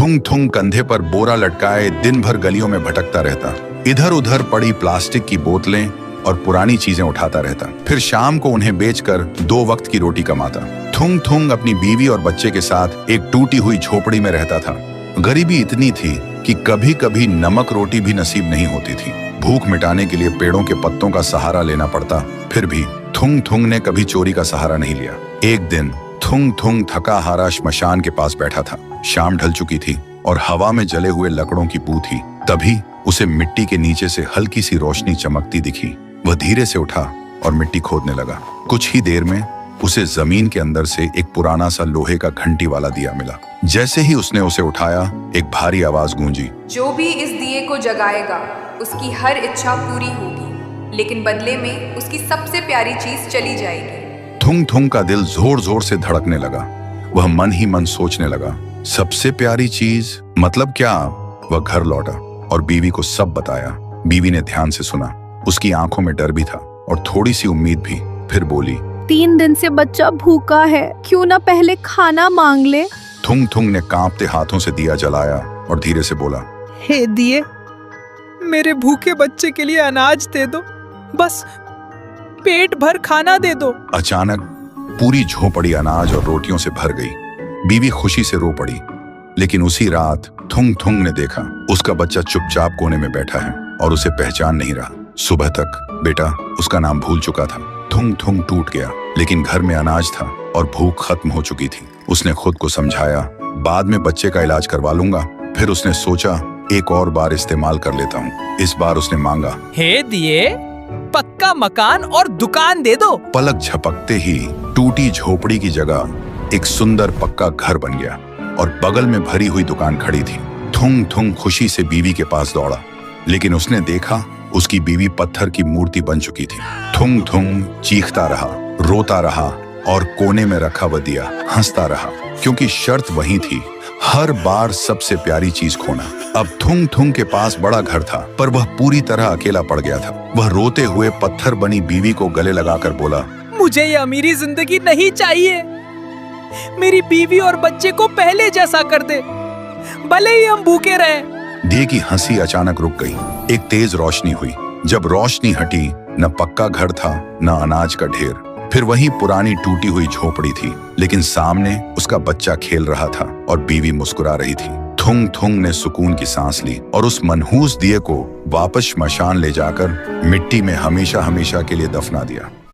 थुंग थुंग कंधे पर बोरा लटकाए दिन भर गलियों में भटकता रहता। इधर उधर पड़ी प्लास्टिक की बोतलें और पुरानी चीजें उठाता रहता। फिर शाम को उन्हें बेचकर 2 वक्त की रोटी कमाता। थुंग थुंग अपनी बीवी और बच्चे के साथ एक टूटी हुई झोपड़ी में रहता था। गरीबी इतनी थी कि कभी कभी नमक रोटी भी नसीब नहीं होती थी। भूख मिटाने के लिए पेड़ों के पत्तों का सहारा लेना पड़ता। फिर भी थुंग थुंग ने कभी चोरी का सहारा नहीं लिया। एक दिन थुंग थुंग थका हारा श्मशान के पास बैठा था। शाम ढल चुकी थी और हवा में जले हुए लकड़ों की बू थी। तभी उसे मिट्टी के नीचे से हल्की सी रोशनी चमकती दिखी। वह धीरे से उठा और मिट्टी खोदने लगा। कुछ ही देर में उसे जमीन के अंदर से एक पुराना सा लोहे का घंटी वाला दिया मिला। जैसे ही उसने उसे उठाया, एक भारी आवाज गूंजी, जो भी इस दिए को जगाएगा उसकी हर इच्छा पूरी होगी, लेकिन बदले में उसकी सबसे प्यारी चीज चली जाएगी। थुंग थुंग का दिल जोर जोर से धड़कने लगा। वह मन ही मन सोचने लगा, सबसे प्यारी चीज मतलब क्या? वह घर लौटा और बीवी को सब बताया। बीवी ने ध्यान से सुना। उसकी आंखों में डर भी था और थोड़ी सी उम्मीद भी। फिर बोली, 3 दिन से बच्चा भूखा है, क्यों ना पहले खाना मांग ले। थुंग थुंग ने कांपते हाथों से दिया जलाया और धीरे से बोला, हे दिए, मेरे भूखे बच्चे के लिए अनाज दे दो, बस पेट भर खाना दे दो। अचानक पूरी झोपड़ी अनाज और रोटियों से भर गई। बीवी खुशी से रो पड़ी। लेकिन उसी रात थुंग थुंग ने देखा उसका बच्चा चुपचाप कोने में बैठा है और उसे पहचान नहीं रहा। सुबह तक बेटा उसका नाम भूल चुका था। थुंग थुंग टूट गया, लेकिन घर में अनाज था और भूख खत्म हो चुकी थी। उसने खुद को समझाया, बाद में बच्चे का इलाज करवा लूंगा। फिर उसने सोचा, एक और बार इस्तेमाल कर लेता हूँ। इस बार उसने मांगा, हे दिए, पक्का मकान और दुकान दे दो। पलक झपकते ही टूटी झोपड़ी की जगह एक सुंदर पक्का घर बन गया और बगल में भरी हुई दुकान खड़ी थी। थुंग थुंग खुशी से बीवी के पास दौड़ा, लेकिन उसने देखा उसकी बीवी पत्थर की मूर्ति बन चुकी थी। थुंग थुंग चीखता रहा, रोता रहा और कोने में रखा वह दिया हंसता रहा, क्योंकि शर्त वही थी, हर बार सबसे प्यारी चीज खोना। अब थुंग थुंग के पास बड़ा घर था, पर वह पूरी तरह अकेला पड़ गया था। वह रोते हुए पत्थर बनी बीवी को गले लगाकर बोला, मुझे ये अमीरी जिंदगी नहीं चाहिए। मेरी बीवी और बच्चे को पहले जैसा कर दे, भले ही हम भूखे रहे। दिए की हंसी अचानक रुक गई। एक तेज रोशनी हुई। जब रोशनी हटी, न पक्का घर था न अनाज का ढेर। फिर वही पुरानी टूटी हुई झोपड़ी थी, लेकिन सामने उसका बच्चा खेल रहा था और बीवी मुस्कुरा रही थी। थुंग थुंग ने सुकून की सांस ली और उस मनहूस दिए को वापस श्मशान ले जाकर मिट्टी में हमेशा हमेशा के लिए दफना दिया।